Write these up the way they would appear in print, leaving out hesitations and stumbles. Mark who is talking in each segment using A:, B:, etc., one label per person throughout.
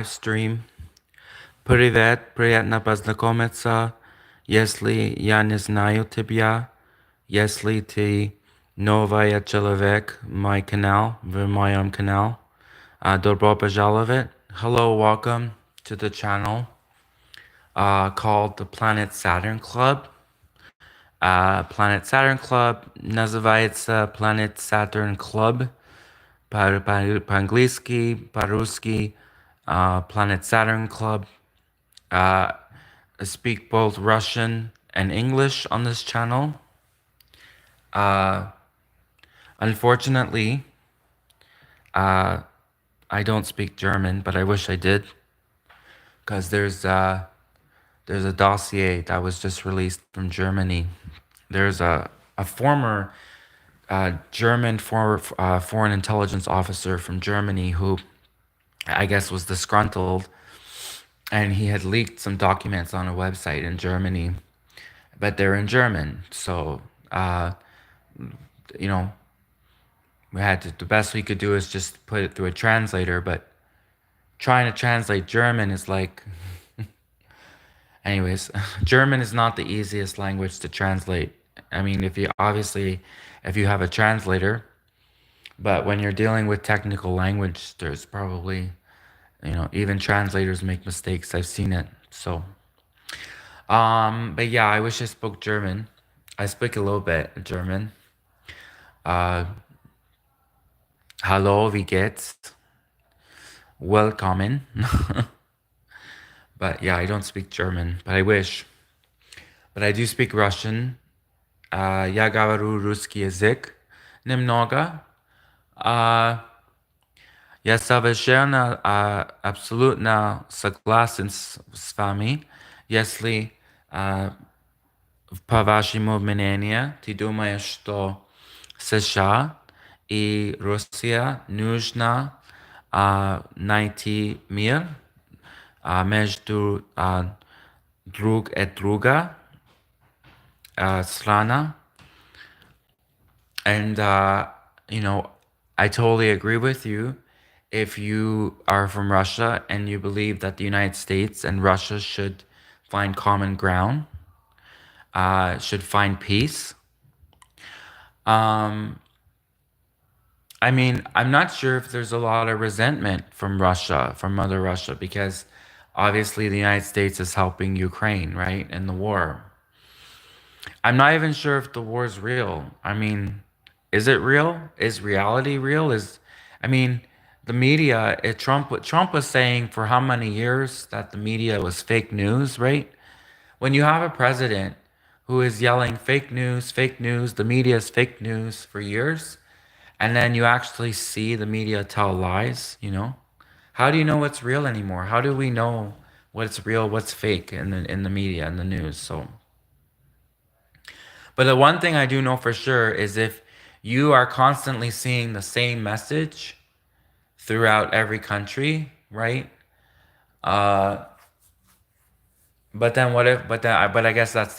A: stream. Привет, приятно познакомиться. Если я не знаю тебя, если ты новый человек, мой канал, в моем канал, добро пожаловать. Hello, welcome to the channel called the Planet Saturn Club. Planet Saturn Club называется Planet Saturn Club по-английски, по-русски, Planet Saturn Club. Uh, I speak both Russian and English on this channel. Uh, Unfortunately, uh, I don't speak German, but I wish I did, because there's a dossier that was just released from Germany. There's a former foreign intelligence officer from Germany who I guess was disgruntled, and he had leaked some documents on a website in Germany, but they're in German. So, you know, the best we could do is just put it through a translator, but trying to translate German is like, anyways, German is not the easiest language to translate. I mean, if you have a translator, but when you're dealing with technical language, there's probably, even translators make mistakes. I've seen it. So, but yeah, I wish I spoke German. I speak a little bit German. Uh, Hallo, wie geht's? Willkommen. But yeah, I don't speak German, but I wish. But I do speak Russian. Я говорю русский язык немного. Uh, Я совершенно абсолютно согласен с вами, если по вашему мнению ты думаешь, что США и Россия нужно найти мир между друг и друга страна. And, I totally agree with you. If you are from Russia and you believe that the United States and Russia should find common ground, should find peace. I mean, I'm not sure if there's a lot of resentment from Russia, from Mother Russia, because obviously the United States is helping Ukraine, right, in the war. I'm not even sure if the war is real. I mean, is it real? Is reality real? I mean, the media. Trump was saying for how many years that the media was fake news, right? When you have a president who is yelling fake news, the media is fake news for years, and then you actually see the media tell lies. How do you know what's real anymore? How do we know what's real, what's fake in the media and the news? So. But the one thing I do know for sure is if you are constantly seeing the same message throughout every country, right? Uh, but then what if? But I guess that's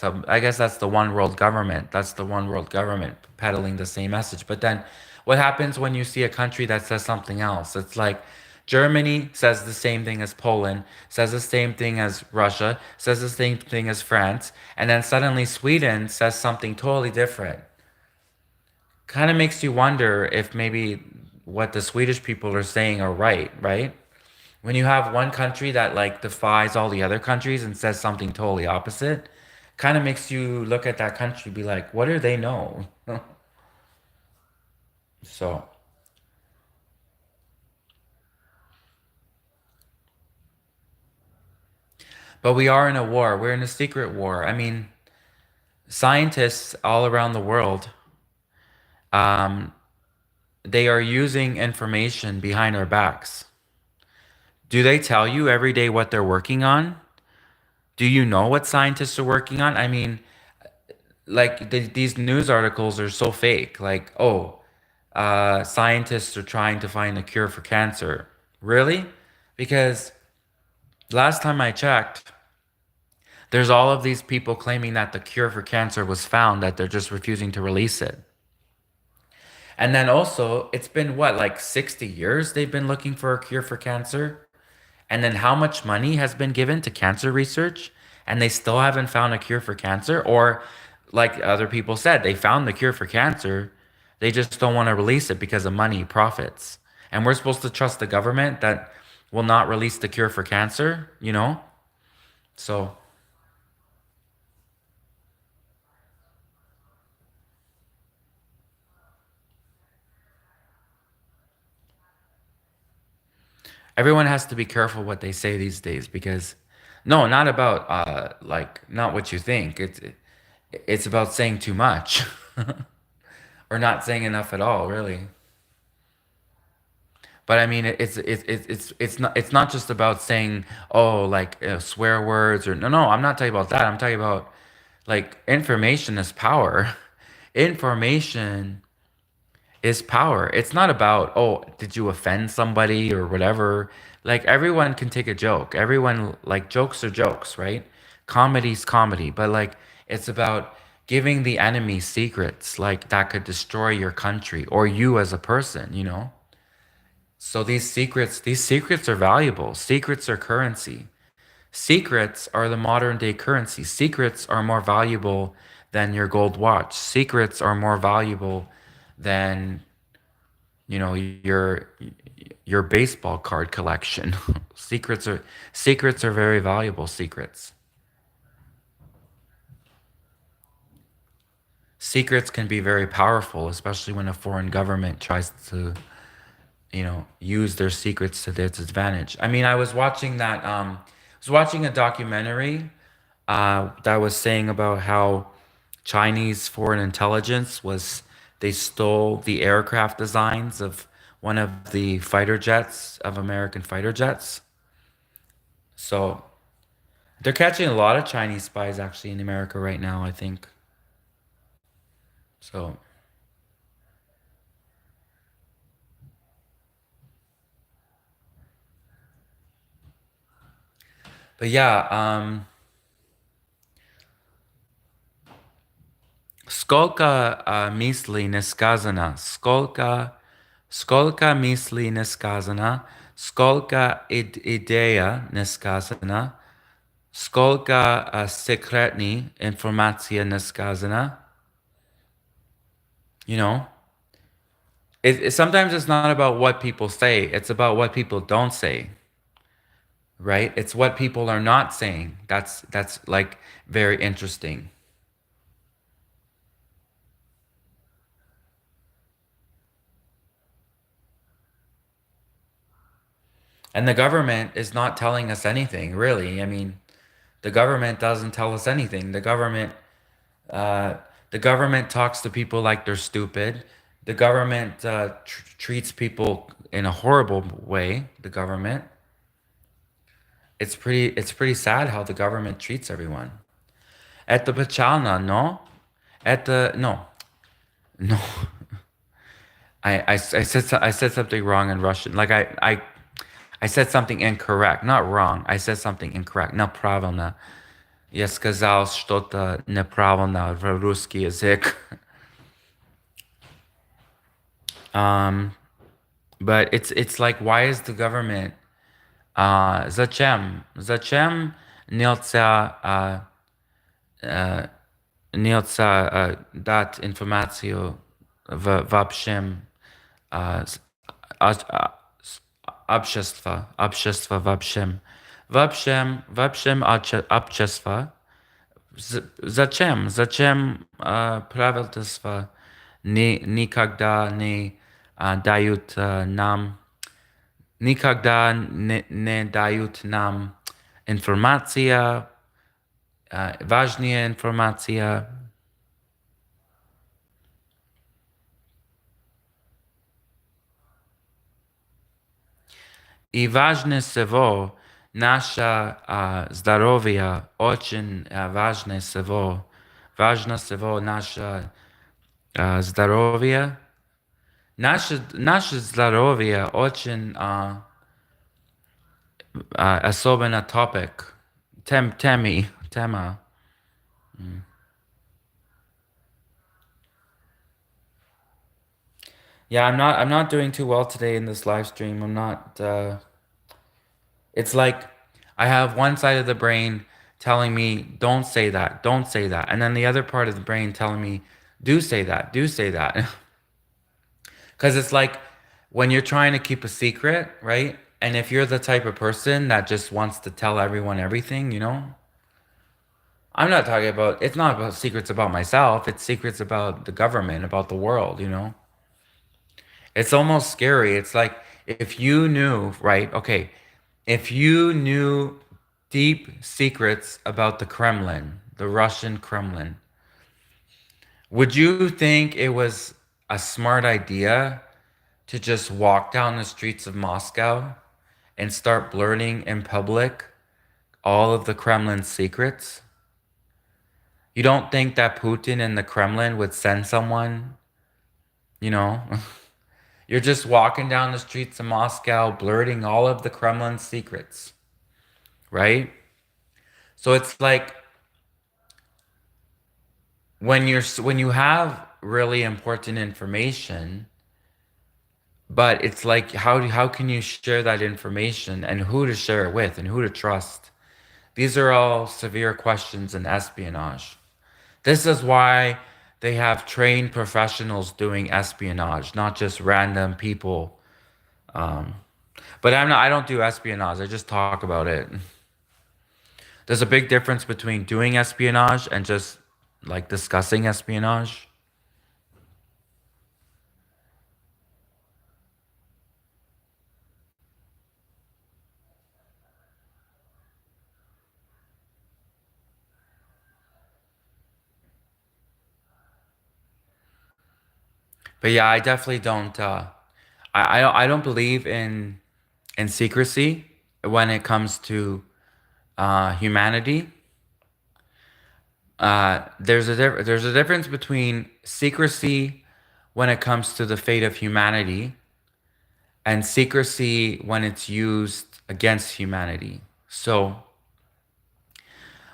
A: the one world government. That's the one world government peddling the same message. But then, what happens when you see a country that says something else? It's like Germany says the same thing as Poland, says the same thing as Russia, says the same thing as France, and then suddenly Sweden says something totally different. Kind of makes you wonder if maybe what the Swedish people are saying are right, right? When you have one country that like defies all the other countries and says something totally opposite, kind of makes you look at that country, be like, what do they know? So, but we are in a war. We're in a secret war. I mean, scientists all around the world, um, they are using information behind our backs. Do they tell you every day what they're working on? Do you know what scientists are working on? I mean, like these news articles are so fake. Like, oh, scientists are trying to find a cure for cancer. Really? Because last time I checked, there's all of these people claiming that the cure for cancer was found, that they're just refusing to release it. And then also, it's been what, like 60 years they've been looking for a cure for cancer? And then how much money has been given to cancer research and they still haven't found a cure for cancer? Or, like other people said, they found the cure for cancer. They just don't want to release it because of money, profits. And we're supposed to trust the government that will not release the cure for cancer, you know? So everyone has to be careful what they say these days because no, not about like not what you think. It's about saying too much or not saying enough at all, really. But I mean, it's not just about saying oh like swear words or no. I'm not talking about that. I'm talking about like information is power. Information is power. It's not about oh did you offend somebody or whatever. Like everyone can take a joke. Everyone like jokes are jokes, right? Comedy's comedy. But like it's about giving the enemy secrets like that could destroy your country or you as a person. You know. So these secrets are valuable. Secrets are currency. Secrets are the modern day currency. Secrets are more valuable than your gold watch. Secrets are more valuable than, you know, your baseball card collection. Secrets are very valuable secrets. Secrets can be very powerful, especially when a foreign government tries to use their secrets to their advantage. I mean, I was watching a documentary that was saying about how Chinese foreign intelligence was they stole the aircraft designs of one of the fighter jets of American fighter jets. So they're catching a lot of Chinese spies actually in America right now, I think. So, but yeah, Сколько мыслей не сказано, сколько мыслей не сказано, сколько идея не сказано, сколько секретной информации не сказано. You know, sometimes it's not about what people say; it's about what people don't say, right? It's what people are not saying. That's like very interesting. And the government is not telling us anything, really. I mean, the government doesn't tell us anything. Uh, the government talks to people like they're stupid. The government treats people in a horrible way. The government. It's pretty sad how the government treats everyone. At the Pachalna, no. At the no, no. I said something wrong in Russian. Like I said something incorrect. Not wrong. I said something incorrect. Неправильно. Я сказал что-то неправильно в русский язык. Um, but it's like why is the government зачем нельзя нельзя дать информацию в общем а, а- а- общество в общем общество. Зачем правительство никогда не дают нам никогда не дают нам информация, важная информация. И важнее всего, наше здоровье очень важнее всего. Важно всего наше здоровье. Наше здоровье очень особенно topic. Тема. Yeah, I'm not doing too well today in this live stream. I'm not It's like I have one side of the brain telling me, don't say that, don't say that. And then the other part of the brain telling me, do say that, do say that. Because it's like when you're trying to keep a secret, right? And if you're the type of person that just wants to tell everyone everything, I'm not talking about, it's not about secrets about myself, it's secrets about the government, about the world. It's almost scary. It's like if you knew, right? Okay, if you knew deep secrets about the Kremlin, the Russian Kremlin, would you think it was a smart idea to just walk down the streets of Moscow and start blurting in public all of the Kremlin's secrets? You don't think that Putin and the Kremlin would send someone, you know? You're just walking down the streets of Moscow, blurting all of the Kremlin's secrets, right? So it's like when you have really important information, but it's like how can you share that information and who to share it with and who to trust? These are all severe questions in espionage. This is why they have trained professionals doing espionage, not just random people. Um, but I don't do espionage. I just talk about it. There's a big difference between doing espionage and just like discussing espionage. But yeah, I definitely don't. I don't believe in secrecy when it comes to humanity. There's a difference between secrecy when it comes to the fate of humanity and secrecy when it's used against humanity. So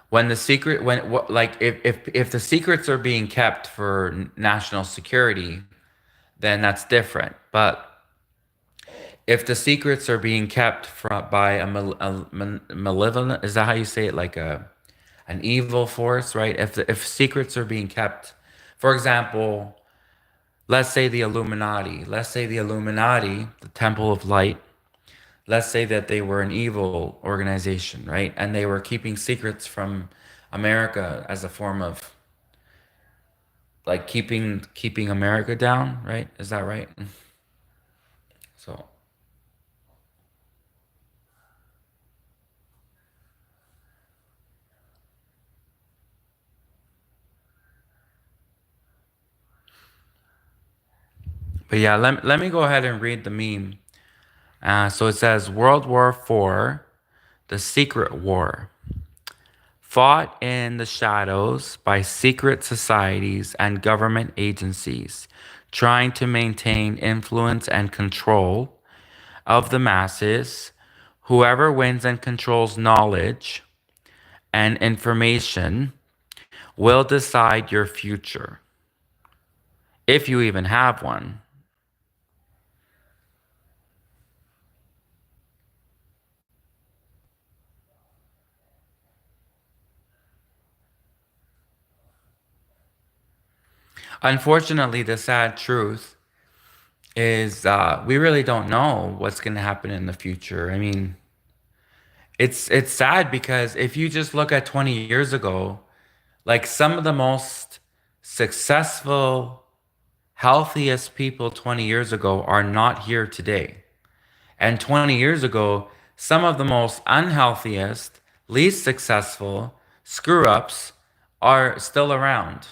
A: when the secret when what like if the secrets are being kept for national security, then that's different. But if the secrets are being kept from by malevolent, is that how you say it? Like an evil force, right? If secrets are being kept, for example, let's say the Illuminati, the Temple of Light, let's say that they were an evil organization, right? And they were keeping secrets from America as a form of like keeping America down, right? Is that right? So, but yeah, let me go ahead and read the meme. So it says World War IV, the secret war, fought in the shadows by secret societies and government agencies, trying to maintain influence and control of the masses. Whoever wins and controls knowledge and information will decide your future, if you even have one. Unfortunately, the sad truth is we really don't know what's going to happen in the future. I mean, it's sad because if you just look at 20 years ago, like some of the most successful, healthiest people 20 years ago are not here today. And 20 years ago, some of the most unhealthiest, least successful screw ups are still around.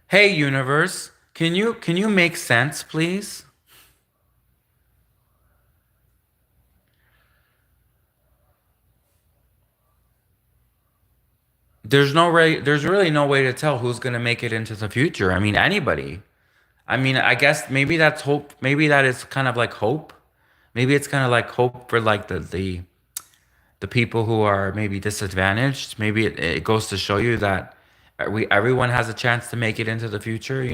A: Hey universe, can you make sense, please? There's really no way to tell who's going to make it into the future. I mean anybody. I mean, I guess maybe that's hope. Maybe that is kind of like hope. Maybe it's kind of like hope for like the people who are maybe disadvantaged. Maybe it goes to show you that everyone has a chance to make it into the future.